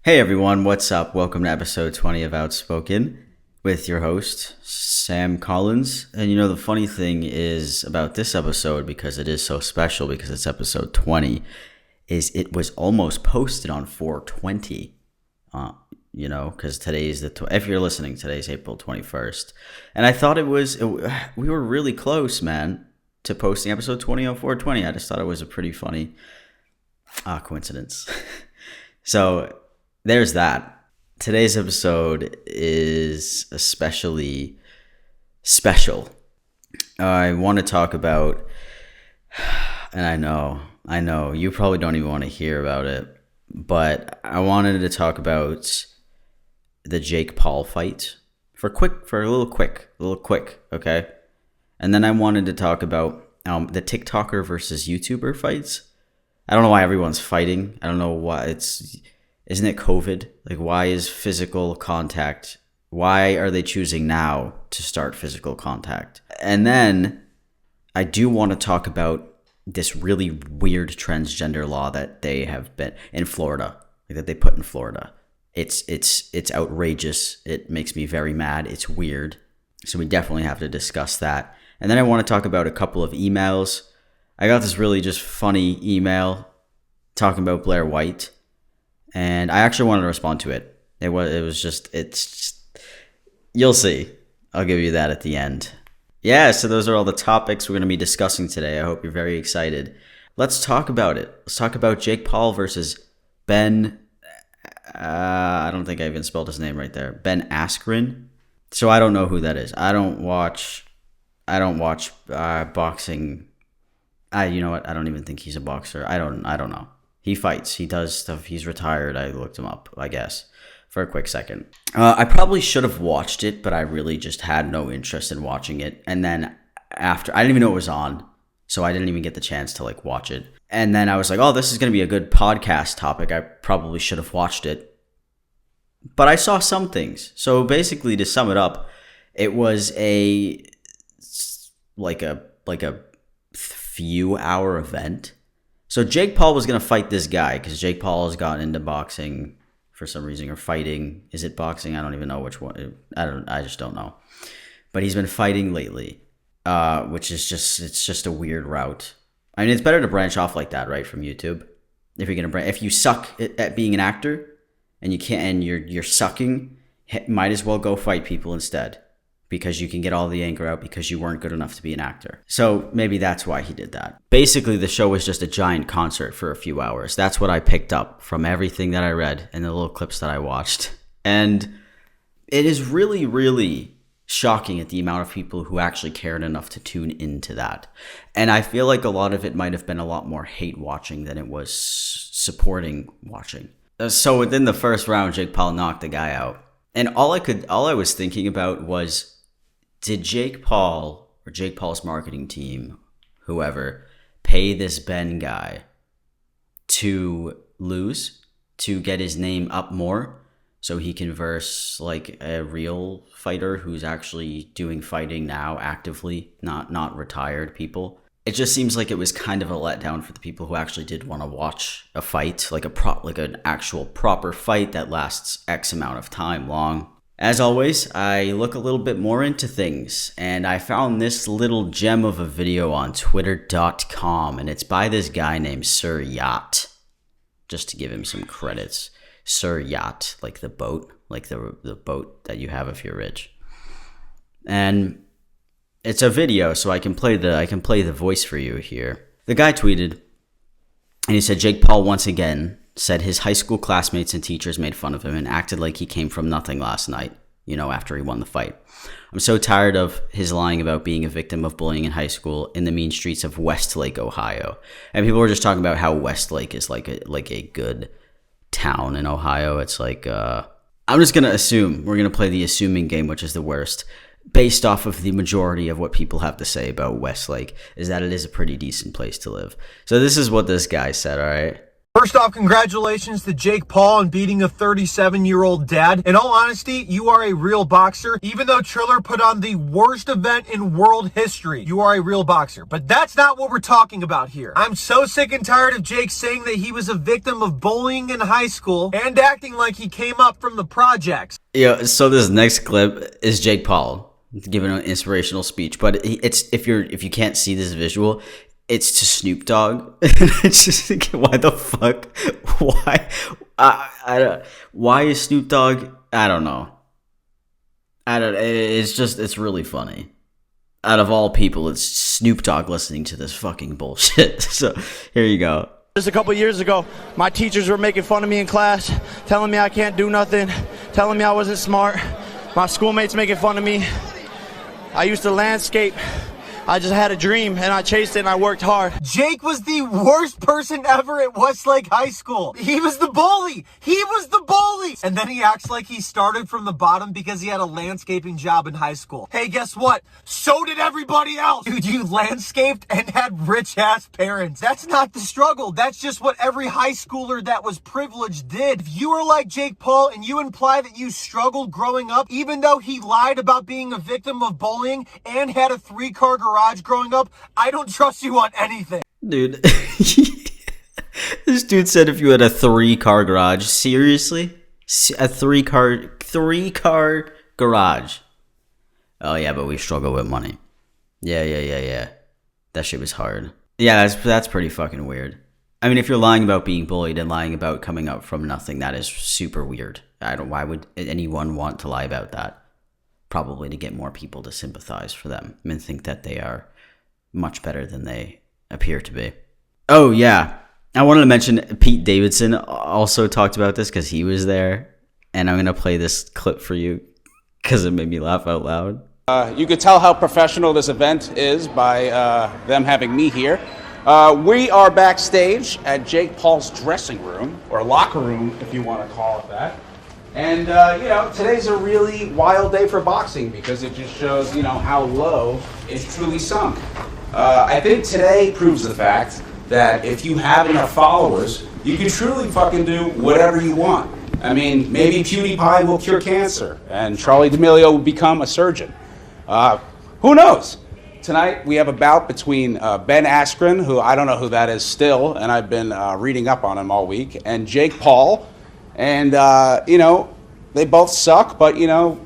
Hey everyone, what's up? Welcome to episode 20 of Outspoken with your host, Sam Collins. And the funny thing is about this episode, because it is so special, because it's episode 20, is it was almost posted on 420. Because today's if you're listening, today's April 21st. And I thought we were really close, man, to posting episode 20 on 420. I just thought it was a pretty funny coincidence. So there's that. Today's episode is especially special. I want to talk about, and I know, you probably don't even want to hear about it, but I wanted to talk about the Jake Paul fight for a little quick, okay? And then I wanted to talk about the TikToker versus YouTuber fights. I don't know why everyone's fighting. I don't know why isn't it COVID? Like, why is physical contact? Why are they choosing now to start physical contact? And then I do want to talk about this really weird transgender law that they have been in Florida, like that they put in Florida. It's outrageous. It makes me very mad. It's weird. So we definitely have to discuss that. And then I want to talk about a couple of emails. I got this really just funny email talking about Blaire White. And I actually wanted to respond to it. It's just, you'll see. I'll give you that at the end. Yeah, so those are all the topics we're going to be discussing today. I hope you're very excited. Let's talk about it. Let's talk about Jake Paul versus Ben. I don't think I even spelled his name right there. Ben Askren. So I don't know who that is. I don't watch boxing. You know what? I don't even think he's a boxer. I don't know. He fights. He does stuff. He's retired. I looked him up, I guess, for a quick second. I probably should have watched it, but I really just had no interest in watching it. And then after, I didn't even know it was on, so I didn't even get the chance to watch it. And then I was like, oh, this is going to be a good podcast topic. I probably should have watched it. But I saw some things. So basically, to sum it up, it was a few hour event. So Jake Paul was going to fight this guy because Jake Paul has gotten into boxing for some reason, or fighting. Is it boxing? I don't even know which one. I just don't know. But he's been fighting lately, which is just a weird route. I mean, it's better to branch off like that, right, from YouTube. If you suck at being an actor and you can't, and you're sucking, might as well go fight people instead, because you can get all the anger out because you weren't good enough to be an actor. So maybe that's why he did that. Basically, the show was just a giant concert for a few hours. That's what I picked up from everything that I read and the little clips that I watched. And it is really, really shocking at the amount of people who actually cared enough to tune into that. And I feel like a lot of it might have been a lot more hate watching than it was supporting watching. So within the first round, Jake Paul knocked the guy out. And all I was thinking about was, did Jake Paul or Jake Paul's marketing team, whoever, pay this Ben guy to lose, to get his name up more, so he can verse like a real fighter who's actually doing fighting now actively, not retired people? It just seems like it was kind of a letdown for the people who actually did want to watch a fight, like an actual proper fight that lasts X amount of time long. As always, I look a little bit more into things, and I found this little gem of a video on twitter.com, and it's by this guy named Sir Yacht, just to give him some credits. Sir Yacht, like the boat, like the boat that you have if you're rich. And it's a video, so I can play the voice for you here. The guy tweeted, and he said, Jake Paul once again said his high school classmates and teachers made fun of him and acted like he came from nothing last night, after he won the fight. I'm so tired of his lying about being a victim of bullying in high school in the mean streets of Westlake, Ohio. And people were just talking about how Westlake is like a good town in Ohio. It's like, I'm just going to assume, we're going to play the assuming game, which is the worst, based off of the majority of what people have to say about Westlake, is that it is a pretty decent place to live. So this is what this guy said, all right? First off, congratulations to Jake Paul on beating a 37-year-old dad. In all honesty, you are a real boxer. Even though Triller put on the worst event in world history, you are a real boxer. But that's not what we're talking about here. I'm so sick and tired of Jake saying that he was a victim of bullying in high school and acting like he came up from the projects. Yeah, so this next clip is Jake Paul giving an inspirational speech, but it's if you can't see this visual, it's to Snoop Dogg. It's just thinking, why the fuck? Why? Why is Snoop Dogg? I don't know. It's really funny. Out of all people, it's Snoop Dogg listening to this fucking bullshit. So here you go. Just a couple years ago, my teachers were making fun of me in class, telling me I can't do nothing, telling me I wasn't smart. My schoolmates making fun of me. I used to landscape. I just had a dream and I chased it and I worked hard. Jake was the worst person ever at Westlake High School. He was the bully. He was the bully. And then he acts like he started from the bottom because he had a landscaping job in high school. Hey, guess what? So did everybody else. Dude, you landscaped and had rich ass parents. That's not the struggle. That's just what every high schooler that was privileged did. If you are like Jake Paul and you imply that you struggled growing up, even though he lied about being a victim of bullying and had a 3-car garage growing up, I don't trust you on anything. Dude, this dude said if you had a 3-car garage, seriously? A 3-car garage. Oh yeah, but we struggle with money. Yeah. That shit was hard. Yeah, that's pretty fucking weird. I mean, if you're lying about being bullied and lying about coming up from nothing, that is super weird. Why would anyone want to lie about that? Probably to get more people to sympathize for them and think that they are much better than they appear to be. Oh, yeah. I wanted to mention Pete Davidson also talked about this because he was there. And I'm going to play this clip for you because it made me laugh out loud. You could tell how professional this event is by them having me here. We are backstage at Jake Paul's dressing room, or locker room, if you want to call it that. And, today's a really wild day for boxing because it just shows, how low it's truly sunk. I think today proves the fact that if you have enough followers, you can truly fucking do whatever you want. I mean, maybe PewDiePie will cure cancer and Charlie D'Amelio will become a surgeon. Who knows? Tonight we have a bout between Ben Askren, who I don't know who that is still, and I've been reading up on him all week, and Jake Paul. And, they both suck, but, at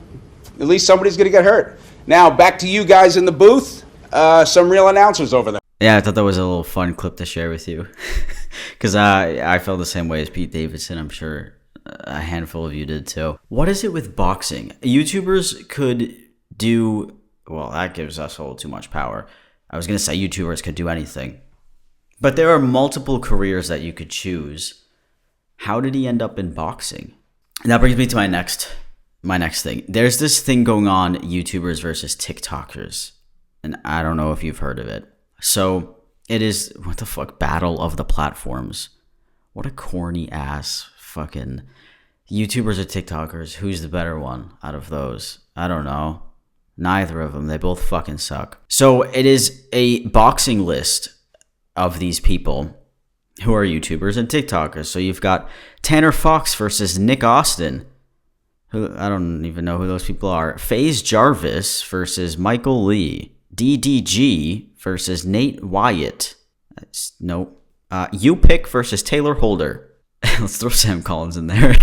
least somebody's going to get hurt. Now, back to you guys in the booth. Some real announcers over there. Yeah, I thought that was a little fun clip to share with you. Because I felt the same way as Pete Davidson. I'm sure a handful of you did too. What is it with boxing? YouTubers could do... Well, that gives us a little too much power. I was going to say YouTubers could do anything. But there are multiple careers that you could choose. How did he end up in boxing? And that brings me to my next thing. There's this thing going on, YouTubers versus TikTokers. And I don't know if you've heard of it. So it is, what the fuck, battle of the platforms. What a corny ass fucking YouTubers or TikTokers. Who's the better one out of those? I don't know. Neither of them. They both fucking suck. So it is a boxing list of these people who are YouTubers and TikTokers. So you've got Tanner Fox versus Nick Austin, who I don't even know who those people are. FaZe Jarvis versus Michael Lee. DDG versus Nate Wyatt. Nope. U-Pick versus Taylor Holder. Let's throw Sam Collins in there.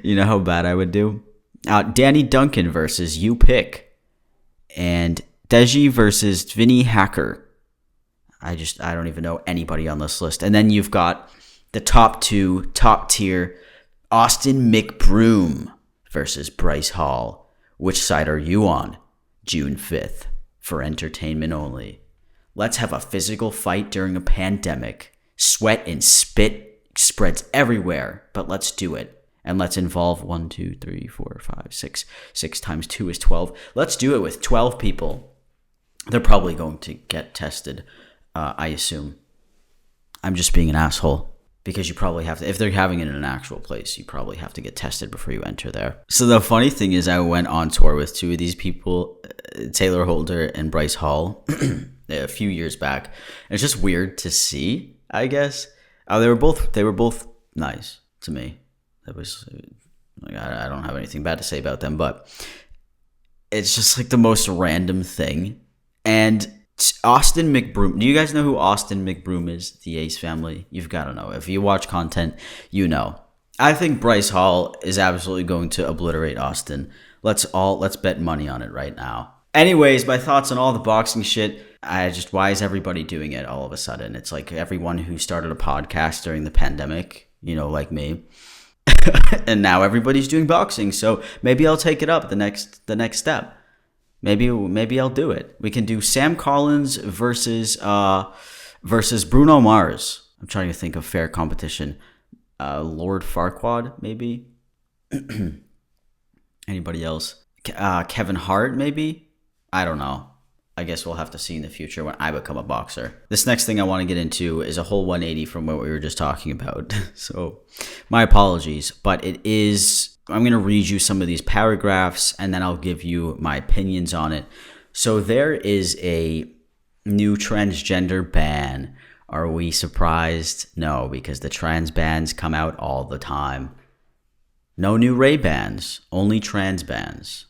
You know how bad I would do? Danny Duncan versus U-Pick. And Deji versus Vinny Hacker. I don't even know anybody on this list. And then you've got the top tier, Austin McBroom versus Bryce Hall. Which side are you on? June 5th, for entertainment only. Let's have a physical fight during a pandemic. Sweat and spit spreads everywhere, but let's do it. And let's involve 1, 2, 3, 4, 5, 6. 6 times 2 is 12. Let's do it with 12 people. They're probably going to get tested. I assume. I'm just being an asshole because you probably have to, if they're having it in an actual place, you probably have to get tested before you enter there. So the funny thing is I went on tour with two of these people, Taylor Holder and Bryce Hall, a few years back. And it's just weird to see, I guess. Oh, they were both nice to me. That was like, I don't have anything bad to say about them, but it's just like the most random thing. And Austin McBroom. Do you guys know who Austin McBroom is? The Ace Family. You've got to know. If you watch content, you know. I think Bryce Hall is absolutely going to obliterate Austin. Let's bet money on it right now. Anyways, my thoughts on all the boxing shit. Why is everybody doing it all of a sudden? It's like everyone who started a podcast during the pandemic, like me. And now everybody's doing boxing. So maybe I'll take it up the next step. Maybe I'll do it. We can do Sam Collins versus Bruno Mars. I'm trying to think of fair competition. Lord Farquaad, maybe. Anybody else? Kevin Hart, maybe. I don't know. I guess we'll have to see in the future when I become a boxer. This next thing I want to get into is a whole 180 from what we were just talking about. So my apologies, but I'm going to read you some of these paragraphs and then I'll give you my opinions on it. So there is a new transgender ban. Are we surprised? No, because the trans bans come out all the time. No new Ray bans, only trans bans.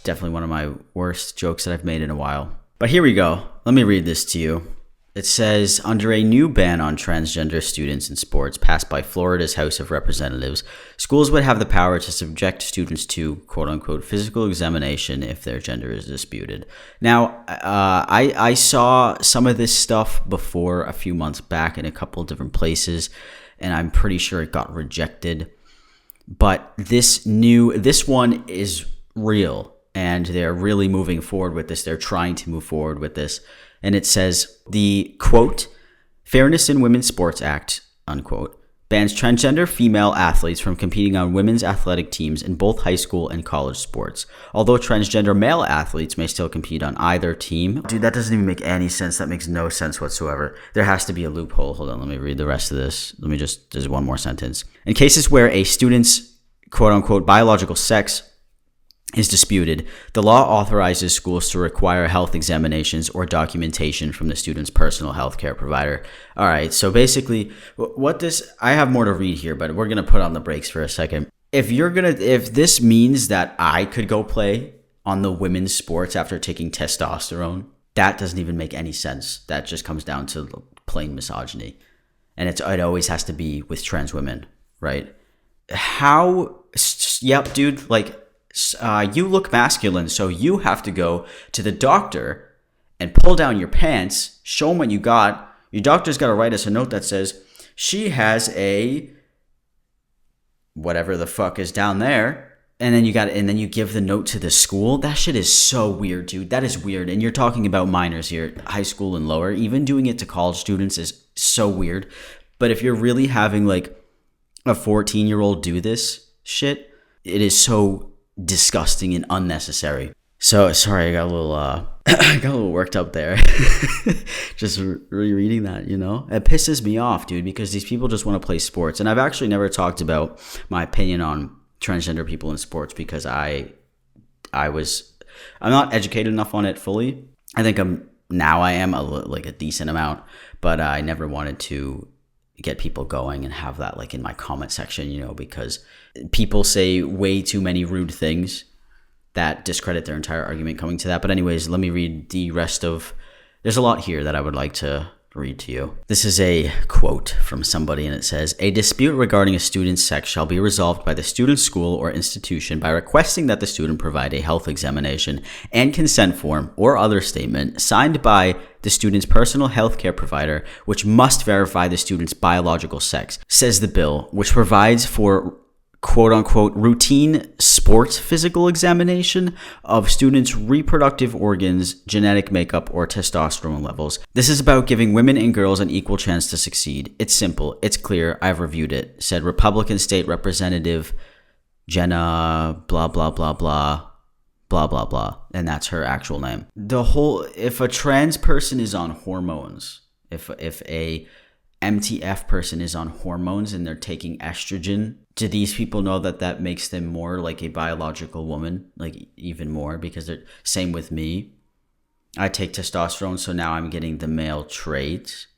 Definitely one of my worst jokes that I've made in a while. But here we go. Let me read this to you. It says, under a new ban on transgender students in sports passed by Florida's House of Representatives, schools would have the power to subject students to, quote-unquote, physical examination if their gender is disputed. Now, I saw some of this stuff before a few months back in a couple of different places, and I'm pretty sure it got rejected. But this one is real. And they're really moving forward with this. They're trying to move forward with this. And it says, the, quote, Fairness in Women's Sports Act, unquote, bans transgender female athletes from competing on women's athletic teams in both high school and college sports. Although transgender male athletes may still compete on either team. Dude, that doesn't even make any sense. That makes no sense whatsoever. There has to be a loophole. Hold on, let me read the rest of this. There's one more sentence. In cases where a student's, quote unquote, biological sex is disputed, the law authorizes schools to require health examinations or documentation from the student's personal health care provider. All right, so basically, I have more to read here, but we're going to put on the brakes for a second. If this means that I could go play on the women's sports after taking testosterone, that doesn't even make any sense. That just comes down to plain misogyny. And it always has to be with trans women, right? Yep, dude, like, you look masculine, so you have to go to the doctor and pull down your pants, show them what you got. Your doctor's got to write us a note that says she has a whatever the fuck is down there, and then you give the note to the school. That shit is so weird, dude. That is weird. And you're talking about minors here, high school and lower. Even doing it to college students is so weird. But if you're really having like a 14-year-old do this shit, it is so disgusting and unnecessary. So sorry, I got a little worked up there. Just rereading that, it pisses me off, dude, because these people just want to play sports. And I've actually never talked about my opinion on transgender people in sports because I'm not educated enough on it fully. I think I am a decent amount, but I never wanted to get people going and have that like in my comment section, because people say way too many rude things that discredit their entire argument coming to that. But anyways, let me read the rest of, there's a lot here that I would like to read to you. This is a quote from somebody, and it says, a dispute regarding a student's sex shall be resolved by the student's school or institution by requesting that the student provide a health examination and consent form or other statement signed by the student's personal health care provider, which must verify the student's biological sex, says the bill, which provides for quote-unquote routine sports physical examination of students' reproductive organs, genetic makeup, or testosterone levels. This is about giving women and girls an equal chance to succeed. It's simple. It's clear. I've reviewed it, said Republican State Representative Jenna blah, blah, blah, blah, blah, blah, blah. And that's her actual name. If a trans person is on hormones, if a MTF person is on hormones and they're taking estrogen, do these people know that makes them more like a biological woman, like even more? Because they're same with me. I take testosterone, so now I'm getting the male traits.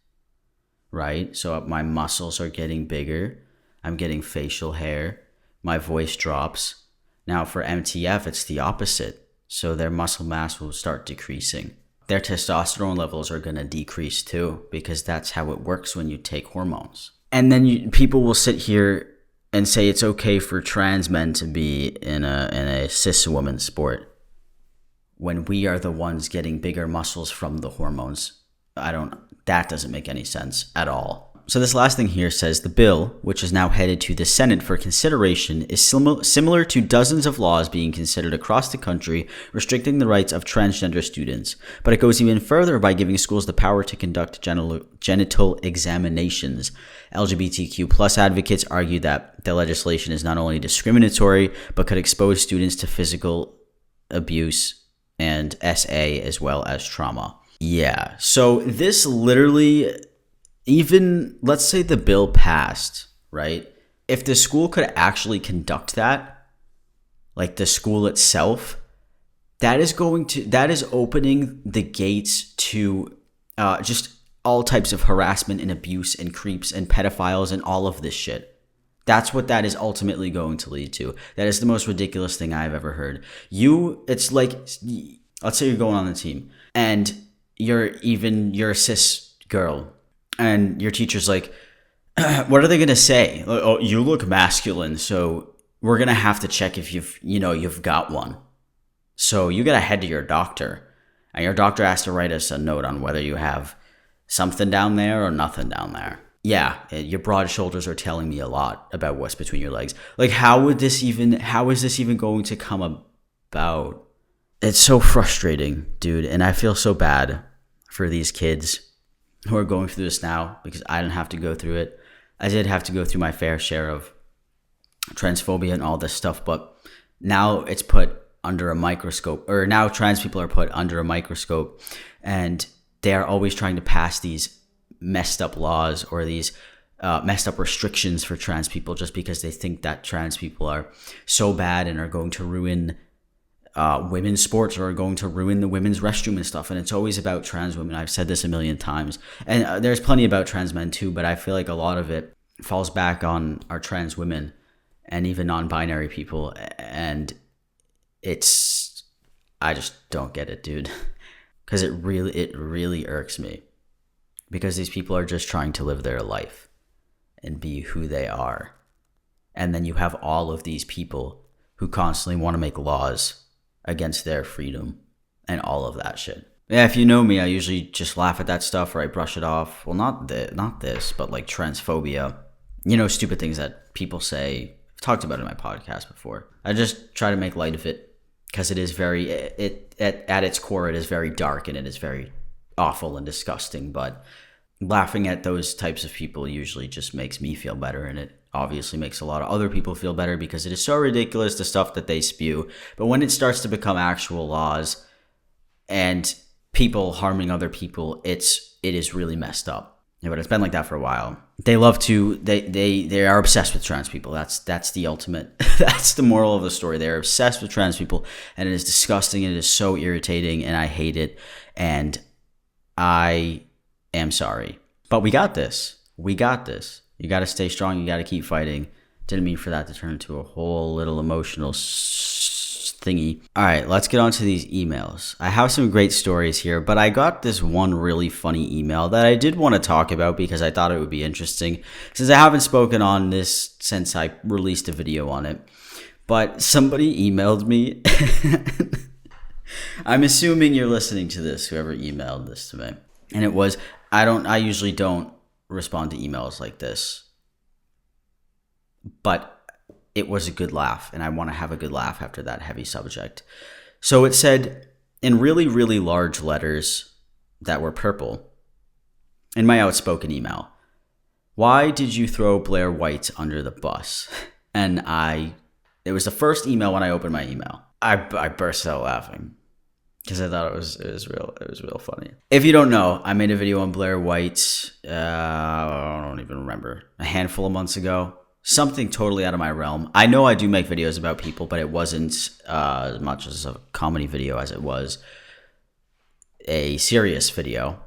right? So my muscles are getting bigger. I'm getting facial hair. My voice drops. Now for MTF, it's the opposite. So their muscle mass will start decreasing. Their testosterone levels are going to decrease too, because that's how it works when you take hormones. And then people will sit here and say it's okay for trans men to be in a cis woman sport when we are the ones getting bigger muscles from the hormones. That doesn't make any sense at all. So this last thing here says the bill, which is now headed to the Senate for consideration, is similar to dozens of laws being considered across the country restricting the rights of transgender students. But it goes even further by giving schools the power to conduct genital examinations. LGBTQ plus advocates argue that the legislation is not only discriminatory, but could expose students to physical abuse and SA as well as trauma. Yeah, so this literally... Even, let's say the bill passed, right? If the school could actually conduct that, like the school itself, that is opening the gates to just all types of harassment and abuse and creeps and pedophiles and all of this shit. That's what that is ultimately going to lead to. That is the most ridiculous thing I've ever heard. It's like, let's say you're going on the team and you're a cis girl. And your teacher's like, what are they going to say? Oh, you look masculine, so we're going to have to check if you've got one. So you got to head to your doctor. And your doctor has to write us a note on whether you have something down there or nothing down there. Yeah, your broad shoulders are telling me a lot about what's between your legs. Like, how is this even going to come about? It's so frustrating, dude. And I feel so bad for these kids who are going through this now, because I didn't have to go through it. I did have to go through my fair share of transphobia and all this stuff, but now it's put under a microscope, or now trans people are put under a microscope, and they are always trying to pass these messed up laws or these messed up restrictions for trans people just because they think that trans people are so bad and are going to ruin women's sports or are going to ruin the women's restroom and stuff. And it's always about trans women. I've said this a million times. And there's plenty about trans men too, but I feel like a lot of it falls back on our trans women and even non-binary people. And I just don't get it, dude. Because it really irks me. Because these people are just trying to live their life and be who they are. And then you have all of these people who constantly want to make laws against their freedom and all of that shit. Yeah, if you know me, I usually just laugh at that stuff or I brush it off. Well, not this, but like transphobia. Stupid things that people say. I've talked about it in my podcast before. I just try to make light of it because it is at its core, it is very dark and it is very awful and disgusting. But laughing at those types of people usually just makes me feel better, and it obviously makes a lot of other people feel better because it is so ridiculous, the stuff that they spew. But when it starts to become actual laws and people harming other people, it is really messed up. Yeah, but it's been like that for a while. They are obsessed with trans people. That's the ultimate. That's the moral of the story. They're obsessed with trans people, and it is disgusting. And it is so irritating, and I hate it. And I am sorry, but we got this. You got to stay strong. You got to keep fighting. Didn't mean for that to turn into a whole little emotional thingy. All right, let's get on to these emails. I have some great stories here, but I got this one really funny email that I did want to talk about because I thought it would be interesting, since I haven't spoken on this since I released a video on it. But somebody emailed me. I'm assuming you're listening to this, whoever emailed this to me. And it was, I usually don't respond to emails like this, but it was a good laugh, and I want to have a good laugh after that heavy subject. So it said in really, really large letters that were purple in my outspoken email, "Why did you throw Blaire White under the bus?" And it was the first email when I opened my email. I burst out laughing because I thought it was real funny. If you don't know, I made a video on Blaire White, I don't even remember, a handful of months ago. Something totally out of my realm. I know I do make videos about people, but it wasn't as much as a comedy video as it was a serious video.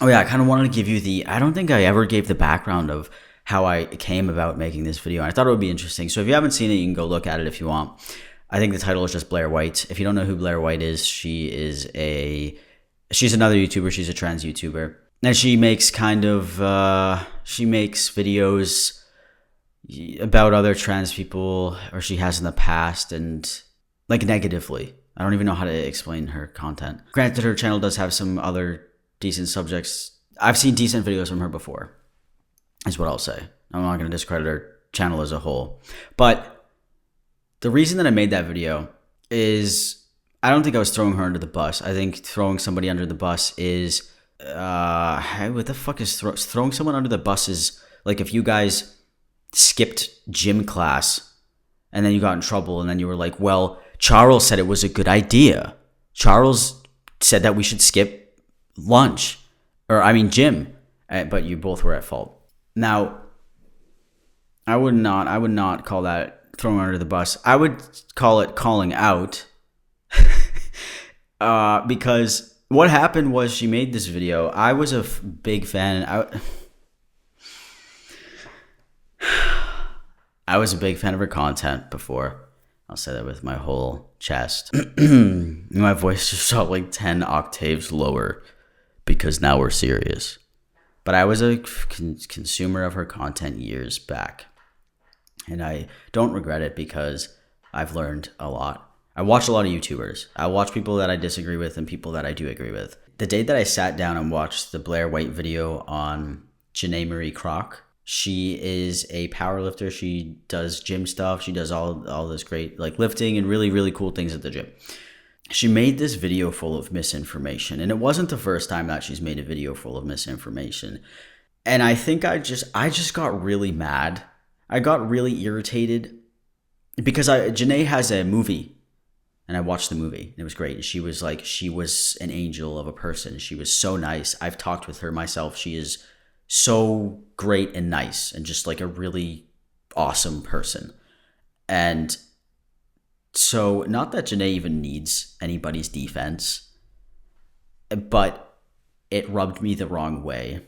Oh yeah, I kind of wanted to give you I don't think I ever gave the background of how I came about making this video. And I thought it would be interesting. So if you haven't seen it, you can go look at it if you want. I think the title is just Blaire White. If you don't know who Blaire White is, she's another YouTuber. She's a trans YouTuber. And she makes she makes videos about other trans people, or she has in the past, and like negatively. I don't even know how to explain her content. Granted, her channel does have some other decent subjects. I've seen decent videos from her before, is what I'll say. I'm not going to discredit her channel as a whole. But the reason that I made that video is I don't think I was throwing her under the bus. I think throwing somebody under the bus is... what the fuck is throwing someone under the bus is like if you guys skipped gym class and then you got in trouble and then you were like, well, Charles said it was a good idea. Charles said that we should skip lunch, gym, but you both were at fault. Now, I would not call that throwing under the bus. I would call it calling out, because what happened was she made this video. I was a big fan. I was a big fan of her content before. I'll say that with my whole chest. My voice just felt like 10 octaves lower because now we're serious. But I was a consumer of her content years back. And I don't regret it because I've learned a lot. I watch a lot of YouTubers. I watch people that I disagree with and people that I do agree with. The day that I sat down and watched the Blaire White video on Janae Marie Kroc, she is a powerlifter. She does gym stuff. She does all this great like lifting and really, really cool things at the gym. She made this video full of misinformation. And it wasn't the first time that she's made a video full of misinformation. And I think I just got really mad. I got really irritated because Janae has a movie. And I watched the movie, and it was great. She was an angel of a person. She was so nice. I've talked with her myself. She is so great and nice and just like a really awesome person. And so, not that Janae even needs anybody's defense, but it rubbed me the wrong way.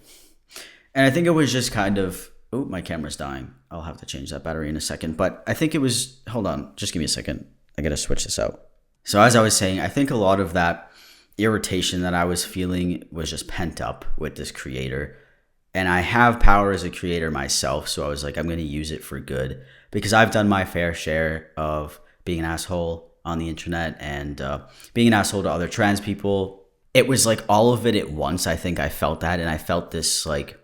And I think it was just kind of, oh, my camera's dying. I'll have to change that battery in a second. But I think it was, hold on, just give me a second. I got to switch this out. So as I was saying, I think a lot of that irritation that I was feeling was just pent up with this creator. And I have power as a creator myself, so I was like, I'm going to use it for good. Because I've done my fair share of being an asshole on the internet and being an asshole to other trans people. It was like all of it at once. I think I felt that, and I felt this like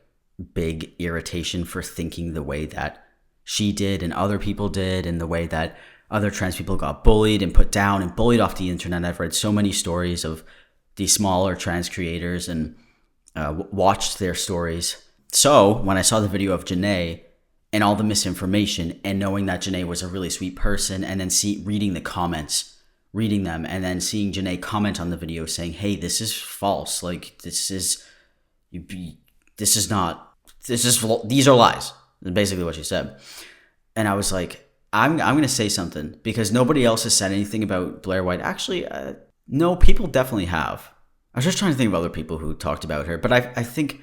big irritation for thinking the way that she did and other people did, and the way that other trans people got bullied and put down and bullied off the internet. I've read so many stories of these smaller trans creators and watched their stories. So when I saw the video of Janae and all the misinformation, and knowing that Janae was a really sweet person, and then reading the comments, reading them, and then seeing Janae comment on the video saying, hey, this is false. Like, these are lies. That's basically what she said. And I was like, I'm going to say something, because nobody else has said anything about Blaire White. Actually, no, people definitely have. I was just trying to think of other people who talked about her, but I think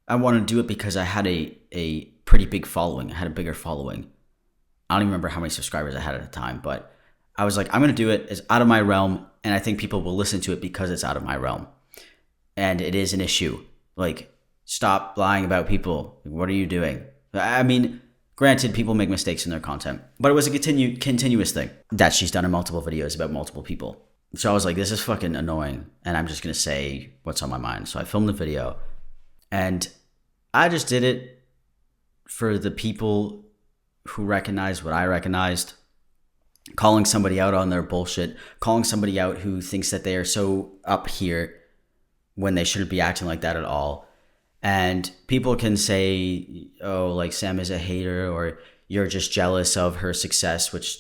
I want to do it because I had a pretty big following. I had a bigger following. I don't even remember how many subscribers I had at the time, but I was like, I'm going to do it. It's out of my realm, and I think people will listen to it because it's out of my realm. And it is an issue. Like, stop lying about people. What are you doing? I mean, granted, people make mistakes in their content, but it was a continuous thing that she's done in multiple videos about multiple people. So I was like, this is fucking annoying, and I'm just going to say what's on my mind. So I filmed the video, and I just did it for the people who recognize what I recognized, calling somebody out on their bullshit, calling somebody out who thinks that they are so up here when they shouldn't be acting like that at all. And people can say, oh, like, Sam is a hater, or you're just jealous of her success, which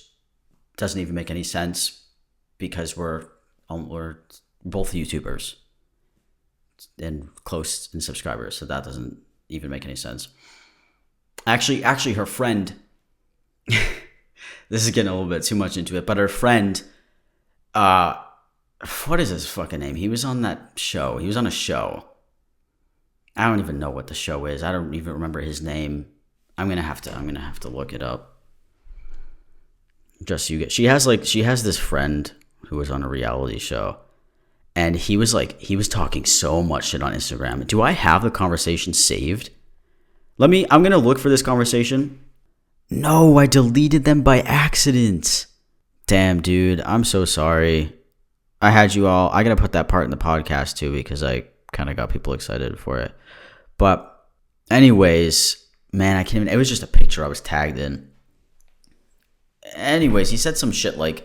doesn't even make any sense, because we're both YouTubers and close in subscribers, so that doesn't even make any sense. Actually, her friend, this is getting a little bit too much into it, but her friend, what is his fucking name? He was on that show. He was on a show. I don't even know what the show is. I don't even remember his name. I'm gonna have to look it up. Just so you get. She has this friend who was on a reality show, and he was talking so much shit on Instagram. Do I have the conversation saved? I'm gonna look for this conversation. No, I deleted them by accident. Damn, dude, I'm so sorry. I had you all. I gotta put that part in the podcast too because I kind of got people excited for it. But anyways, man, I can't even. It was just a picture I was tagged in. Anyways, he said some shit like,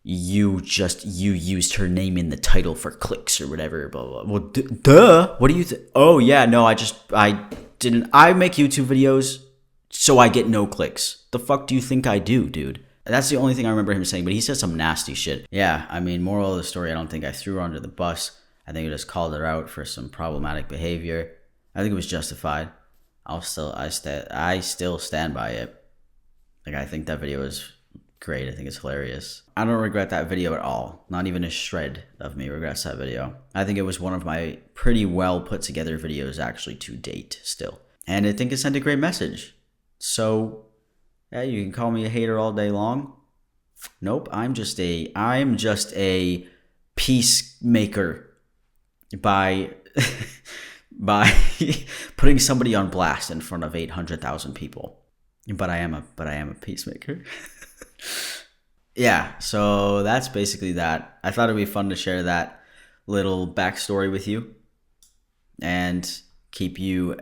you used her name in the title for clicks or whatever, blah, blah, blah. Well, duh. What do you think? Oh, yeah, no, I make YouTube videos so I get no clicks. The fuck do you think I do, dude? That's the only thing I remember him saying, but he said some nasty shit. Yeah, I mean, moral of the story, I don't think I threw her under the bus. I think I just called her out for some problematic behavior. I think it was justified. I still stand by it. Like, I think that video is great. I think it's hilarious. I don't regret that video at all. Not even a shred of me regrets that video. I think it was one of my pretty well put together videos actually to date still. And I think it sent a great message. So, yeah, you can call me a hater all day long. Nope, I'm just a peacemaker by putting somebody on blast in front of 800,000 people. But I am a peacemaker. Yeah, so that's basically that. I thought it'd be fun to share that little backstory with you and keep you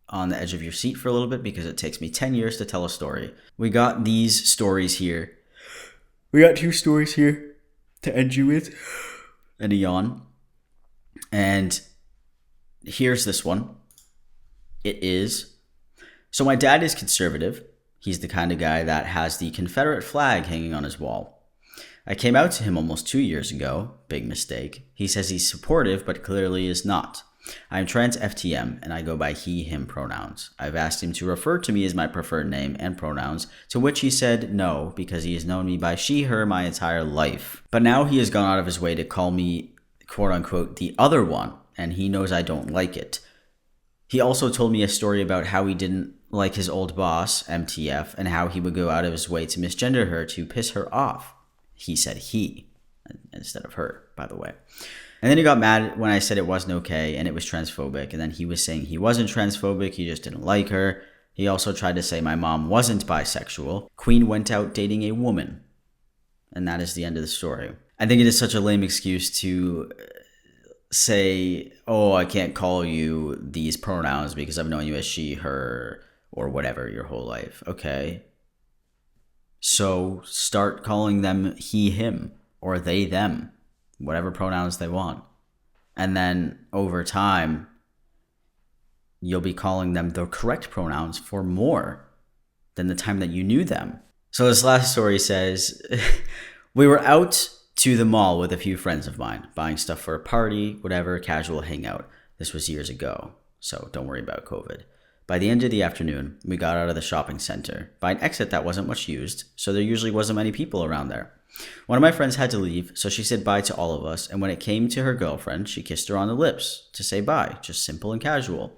on the edge of your seat for a little bit because it takes me 10 years to tell a story. We got these stories here. We got 2 stories here to end you with. And a yawn. And here's this one. It is... So my dad is conservative. He's the kind of guy that has the Confederate flag hanging on his wall. I came out to him almost 2 years ago. Big mistake. He says he's supportive, but clearly is not. I am trans FTM, and I go by he, him pronouns. I've asked him to refer to me as my preferred name and pronouns, to which he said no, because he has known me by she, her my entire life. But now he has gone out of his way to call me, quote-unquote, the other one, and he knows I don't like it. He also told me a story about how he didn't like his old boss, MTF, and how he would go out of his way to misgender her to piss her off. He said he, instead of her, by the way. And then he got mad when I said it wasn't okay and it was transphobic. And then he was saying he wasn't transphobic, he just didn't like her. He also tried to say my mom wasn't bisexual. Queen went out dating a woman. And that is the end of the story. I think it is such a lame excuse to say, oh, I can't call you these pronouns because I've known you as she, her, or whatever your whole life. Okay. So start calling them he, him, or they, them, whatever pronouns they want. And then over time, you'll be calling them the correct pronouns for more than the time that you knew them. So this last story says, we were out to the mall with a few friends of mine, buying stuff for a party, whatever, casual hangout. This was years ago, so don't worry about COVID. By the end of the afternoon, we got out of the shopping center by an exit that wasn't much used, so there usually wasn't many people around there. One of my friends had to leave, so she said bye to all of us, and when it came to her girlfriend, she kissed her on the lips to say bye, just simple and casual.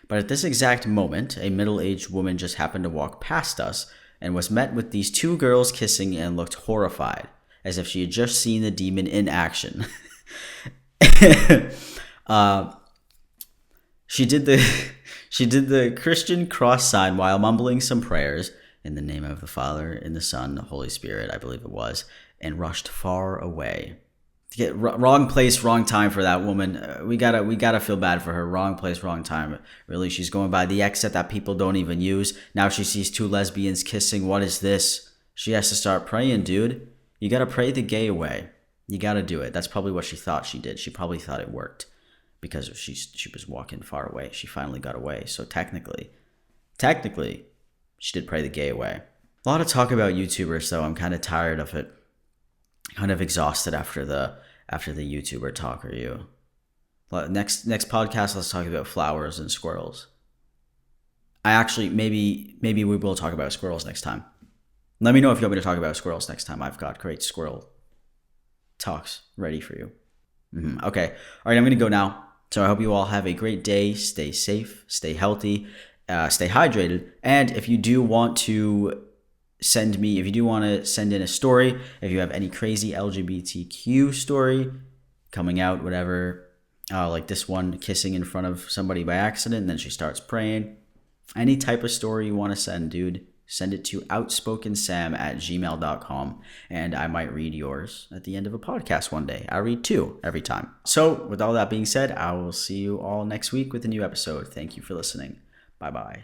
But at this exact moment, a middle-aged woman just happened to walk past us and was met with these 2 girls kissing and looked horrified, as if she had just seen the demon in action. She did the Christian cross sign while mumbling some prayers in the name of the Father, and the Son, the Holy Spirit, I believe it was, and rushed far away. Wrong place, wrong time for that woman. We gotta feel bad for her. Wrong place, wrong time. Really, she's going by the exit that people don't even use. Now she sees 2 lesbians kissing. What is this? She has to start praying, dude. You gotta pray the gay away. You gotta do it. That's probably what she thought she did. She probably thought it worked because she was walking far away. She finally got away. So technically, she did pray the gay away. A lot of talk about YouTubers, though. I'm kind of tired of it. Kind of exhausted after the YouTuber talk. Are you? Next podcast, let's talk about flowers and squirrels. I actually maybe we will talk about squirrels next time. Let me know if you want me to talk about squirrels next time. I've got great squirrel talks ready for you. Okay. All right, I'm going to go now. So I hope you all have a great day. Stay safe, stay healthy, stay hydrated. And if you do want to send in a story, if you have any crazy LGBTQ story coming out, whatever, like this one, kissing in front of somebody by accident, and then she starts praying. Any type of story you want to send, dude, send it to outspokensam@gmail.com, and I might read yours at the end of a podcast one day. I read 2 every time. So with all that being said, I will see you all next week with a new episode. Thank you for listening. Bye-bye.